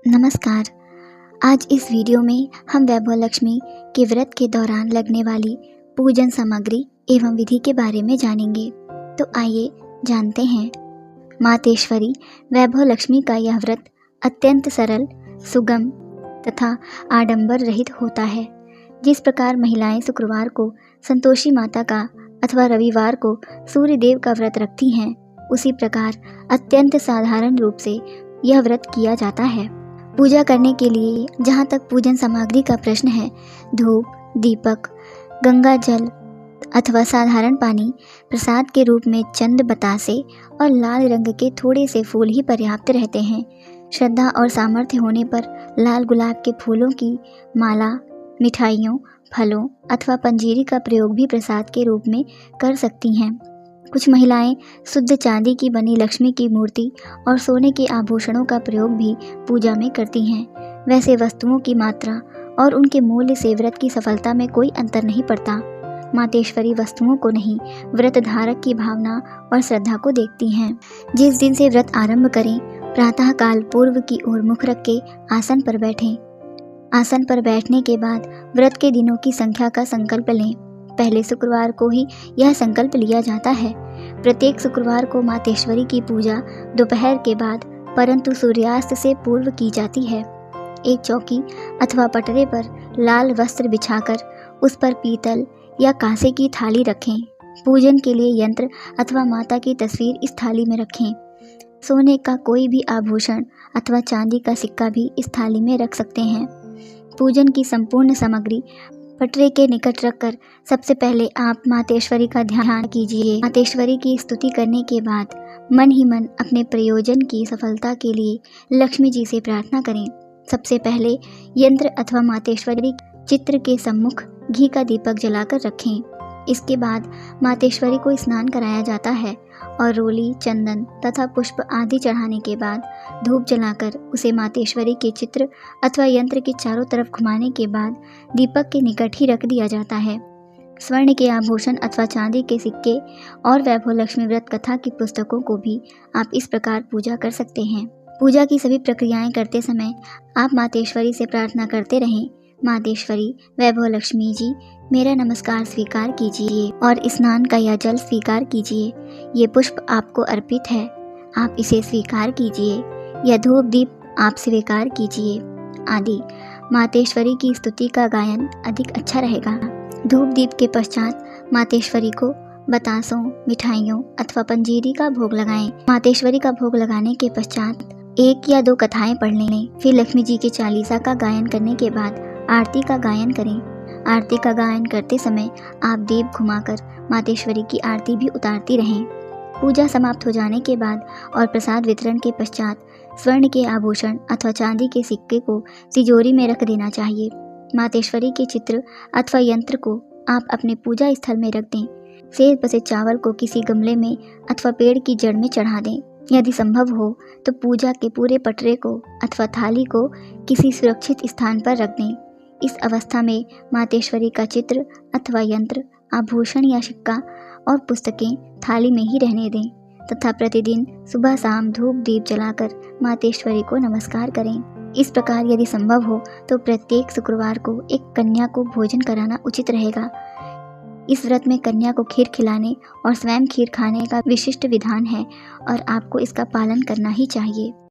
नमस्कार। आज इस वीडियो में हम वैभव लक्ष्मी के व्रत के दौरान लगने वाली पूजन सामग्री एवं विधि के बारे में जानेंगे। तो आइए जानते हैं। मातेश्वरी वैभव लक्ष्मी का यह व्रत अत्यंत सरल, सुगम तथा आडंबर रहित होता है। जिस प्रकार महिलाएं शुक्रवार को संतोषी माता का अथवा रविवार को सूर्य देव का व्रत रखती हैं, उसी प्रकार अत्यंत साधारण रूप से यह व्रत किया जाता है। पूजा करने के लिए जहाँ तक पूजन सामग्री का प्रश्न है, धूप, दीपक, गंगा जल अथवा साधारण पानी, प्रसाद के रूप में चंद बतासे और लाल रंग के थोड़े से फूल ही पर्याप्त रहते हैं। श्रद्धा और सामर्थ्य होने पर लाल गुलाब के फूलों की माला, मिठाइयों, फलों अथवा पंजीरी का प्रयोग भी प्रसाद के रूप में कर सकती हैं। कुछ महिलाएं शुद्ध चांदी की बनी लक्ष्मी की मूर्ति और सोने के आभूषणों का प्रयोग भी पूजा में करती हैं। वैसे वस्तुओं की मात्रा और उनके मूल्य से व्रत की सफलता में कोई अंतर नहीं पड़ता। मातेश्वरी वस्तुओं को नहीं, व्रत धारक की भावना और श्रद्धा को देखती हैं। जिस दिन से व्रत आरंभ करें, प्रातः काल पूर्व की ओर मुख रख के आसन पर बैठें। आसन पर बैठने के बाद व्रत के दिनों की संख्या का संकल्प लें। पहले शुक्रवार को ही यह संकल्प लिया जाता है। प्रत्येक शुक्रवार को मातेश्वरी की पूजा दोपहर के बाद परंतु सूर्यास्त से पूर्व की जाती है। एक चौकी अथवा पटरे पर लाल वस्त्र बिछाकर उस पर पीतल या कांसे की थाली रखें। पूजन के लिए यंत्र अथवा माता की तस्वीर इस थाली में रखें। सोने का कोई भी आभूषण अथवा चांदी का सिक्का भी इस थाली में रख सकते हैं। पूजन की संपूर्ण सामग्री पटरे के निकट रखकर सबसे पहले आप मातेश्वरी का ध्यान कीजिए। मातेश्वरी की स्तुति करने के बाद मन ही मन अपने प्रयोजन की सफलता के लिए लक्ष्मी जी से प्रार्थना करें। सबसे पहले यंत्र अथवा मातेश्वरी चित्र के सम्मुख घी का दीपक जलाकर रखें। इसके बाद मातेश्वरी को स्नान कराया जाता है और रोली, चंदन तथा पुष्प आदि चढ़ाने के बाद धूप जलाकर उसे मातेश्वरी के चित्र अथवा यंत्र के चारों तरफ घुमाने के बाद दीपक के निकट ही रख दिया जाता है। स्वर्ण के आभूषण अथवा चांदी के सिक्के और वैभव लक्ष्मी व्रत कथा की पुस्तकों को भी आप इस प्रकार पूजा कर सकते हैं। पूजा की सभी प्रक्रियाएं करते समय आप मातेश्वरी से प्रार्थना करते रहें। मातेश्वरी, वैभव लक्ष्मी जी, मेरा नमस्कार स्वीकार कीजिए और स्नान का यह जल स्वीकार कीजिए। ये पुष्प आपको अर्पित है, आप इसे स्वीकार कीजिए। यह धूप दीप आप स्वीकार कीजिए आदि मातेश्वरी की स्तुति का गायन अधिक अच्छा रहेगा। धूप दीप के पश्चात मातेश्वरी को बतासों, मिठाइयों अथवा पंजीरी का भोग लगाएं। मातेश्वरी का भोग लगाने के पश्चात 1 या 2 कथाएं पढ़ लें। फिर लक्ष्मी जी के चालीसा का गायन करने के बाद आरती का गायन करें। आरती का गायन करते समय आप दीप घुमाकर मातेश्वरी की आरती भी उतारती रहें। पूजा समाप्त हो जाने के बाद और प्रसाद वितरण के पश्चात स्वर्ण के आभूषण अथवा चांदी के सिक्के को तिजोरी में रख देना चाहिए। मातेश्वरी के चित्र अथवा यंत्र को आप अपने पूजा स्थल में रख दें। शेष बचे चावल को किसी गमले में अथवा पेड़ की जड़ में चढ़ा दें। यदि संभव हो तो पूजा के पूरे पटरे को अथवा थाली को किसी सुरक्षित स्थान पर रख दें। इस अवस्था में मातेश्वरी का चित्र अथवा यंत्र, आभूषण या सिक्का और पुस्तकें थाली में ही रहने दें तथा प्रतिदिन सुबह शाम धूप दीप जलाकर मातेश्वरी को नमस्कार करें। इस प्रकार यदि संभव हो तो प्रत्येक शुक्रवार को एक कन्या को भोजन कराना उचित रहेगा। इस व्रत में कन्या को खीर खिलाने और स्वयं खीर खाने का विशिष्ट विधान है और आपको इसका पालन करना ही चाहिए।